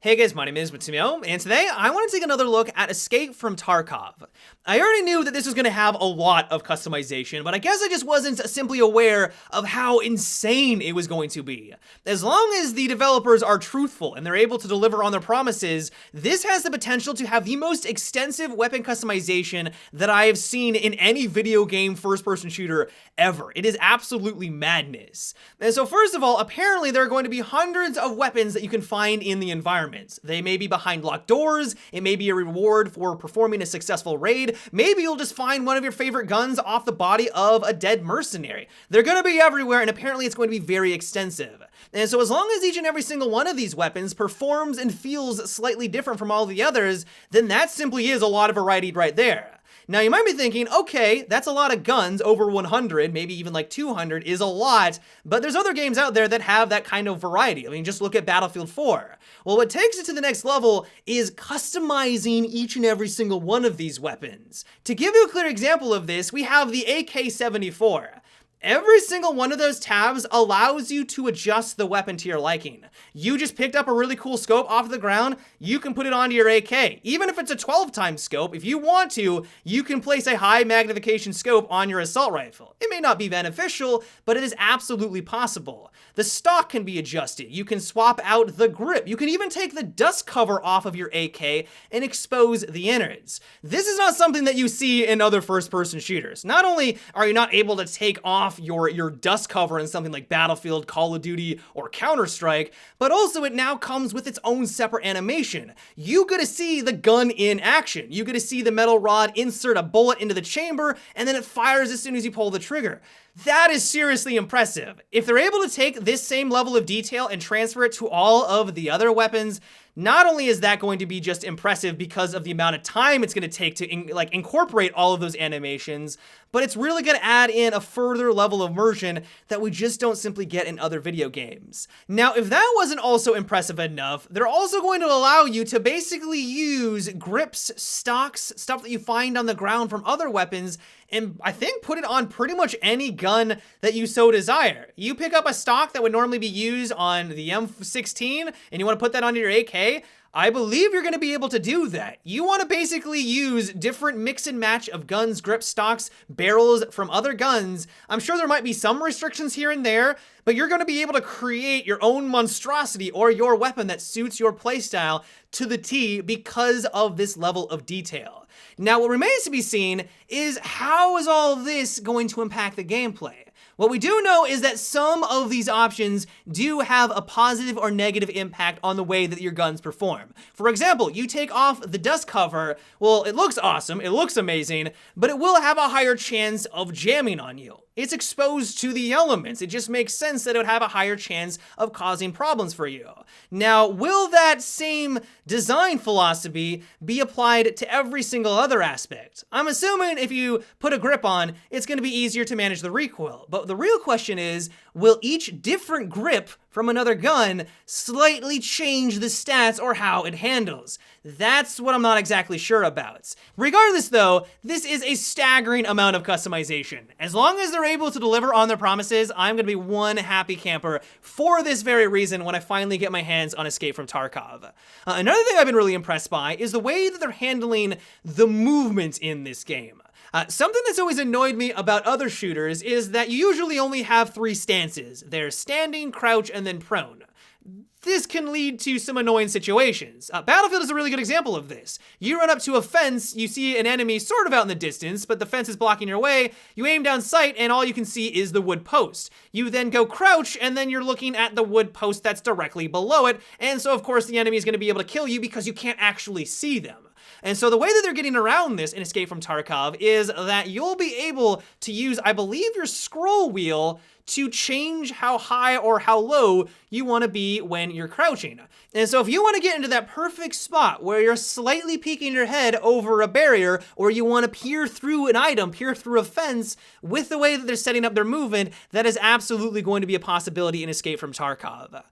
Hey guys, my name is Matsumo, and today I want to take another look at Escape from Tarkov. I already knew that this was going to have a lot of customization, but I guess I just wasn't simply aware of how insane it was going to be. As long as the developers are truthful and they're able to deliver on their promises, this has the potential to have the most extensive weapon customization that I have seen in any video game first-person shooter ever. It is absolutely madness. And so first of all, apparently there are going to be hundreds of weapons that you can find in the environment. They may be behind locked doors, it may be a reward for performing a successful raid, maybe you'll just find one of your favorite guns off the body of a dead mercenary. They're gonna be everywhere, and apparently it's going to be very extensive. And so as long as each and every single one of these weapons performs and feels slightly different from all the others, then that simply is a lot of variety right there. Now you might be thinking, okay, that's a lot of guns, over 100, maybe even like 200 is a lot, but there's other games out there that have that kind of variety. I mean, just look at Battlefield 4. Well, what takes it to the next level is customizing each and every single one of these weapons. To give you a clear example of this, we have the AK-74. Every single one of those tabs allows you to adjust the weapon to your liking. You just picked up a really cool scope off the ground, you can put it onto your AK. Even if it's a 12-time scope, if you want to, you can place a high magnification scope on your assault rifle. It may not be beneficial, but it is absolutely possible. The stock can be adjusted. You can swap out the grip. You can even take the dust cover off of your AK and expose the innards. This is not something that you see in other first-person shooters. Not only are you not able to take off your dust cover in something like Battlefield, Call of Duty, or Counter-Strike, but also it now comes with its own separate animation. You get to see the gun in action. You get to see the metal rod insert a bullet into the chamber, and then it fires as soon as you pull the trigger. That is seriously impressive. If they're able to take this same level of detail and transfer it to all of the other weapons, not only is that going to be just impressive because of the amount of time it's going to take to incorporate all of those animations, but it's really going to add in a further level of immersion that we just don't simply get in other video games. Now, if that wasn't also impressive enough, they're also going to allow you to basically use grips, stocks, stuff that you find on the ground from other weapons, and I think put it on pretty much any gun that you so desire. You pick up a stock that would normally be used on the M16 and you want to put that onto your AK, I believe you're going to be able to do that. You want to basically use different mix and match of guns, grip, stocks, barrels from other guns. I'm sure there might be some restrictions here and there, but you're going to be able to create your own monstrosity or your weapon that suits your playstyle to the T because of this level of detail. Now, what remains to be seen is how is all this going to impact the gameplay? What we do know is that some of these options do have a positive or negative impact on the way that your guns perform. For example, you take off the dust cover, well, it looks awesome, it looks amazing, but it will have a higher chance of jamming on you. It's exposed to the elements. It just makes sense that it would have a higher chance of causing problems for you. Now, will that same design philosophy be applied to every single other aspect? I'm assuming if you put a grip on, it's going to be easier to manage the recoil. But the real question is, will each different grip from another gun slightly change the stats or how it handles? That's what I'm not exactly sure about. Regardless though, this is a staggering amount of customization. As long as they're able to deliver on their promises, I'm gonna be one happy camper for this very reason when I finally get my hands on Escape from Tarkov. Another thing I've been really impressed by is the way that they're handling the movement in this game. Something that's always annoyed me about other shooters is that you usually only have 3 stances. There's standing, crouch, and then prone. This can lead to some annoying situations. Battlefield is a really good example of this. You run up to a fence, you see an enemy sort of out in the distance, but the fence is blocking your way, you aim down sight, and all you can see is the wood post. You then go crouch, and then you're looking at the wood post that's directly below it, and so of course the enemy is going to be able to kill you because you can't actually see them. And so the way that they're getting around this in Escape from Tarkov is that you'll be able to use, I believe, your scroll wheel to change how high or how low you want to be when you're crouching. And so if you want to get into that perfect spot where you're slightly peeking your head over a barrier, or you want to peer through an item, peer through a fence, with the way that they're setting up their movement, that is absolutely going to be a possibility in Escape from Tarkov.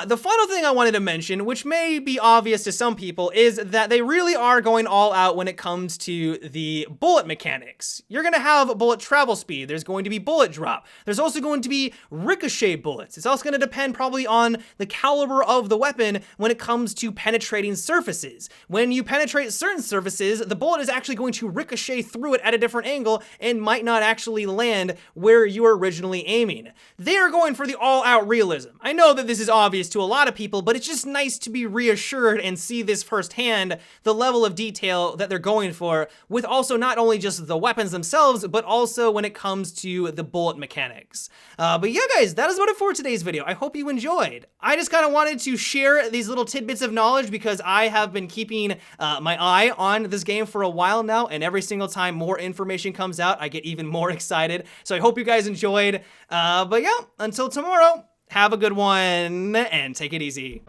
The final thing I wanted to mention, which may be obvious to some people, is that they really are going all out when it comes to the bullet mechanics. You're going to have bullet travel speed, there's going to be bullet drop, there's also going to to be ricochet bullets. It's also going to depend probably on the caliber of the weapon when it comes to penetrating surfaces. When you penetrate certain surfaces, the bullet is actually going to ricochet through it at a different angle and might not actually land where you were originally aiming. They are going for the all-out realism. I know that this is obvious to a lot of people, but it's just nice to be reassured and see this firsthand, the level of detail that they're going for, with also not only just the weapons themselves, but also when it comes to the bullet mechanics. But yeah, guys, that is about it for today's video. I hope you enjoyed. I just kind of wanted to share these little tidbits of knowledge because I have been keeping my eye on this game for a while now, and every single time more information comes out, I get even more excited. So I hope you guys enjoyed. But yeah, until tomorrow, have a good one and take it easy.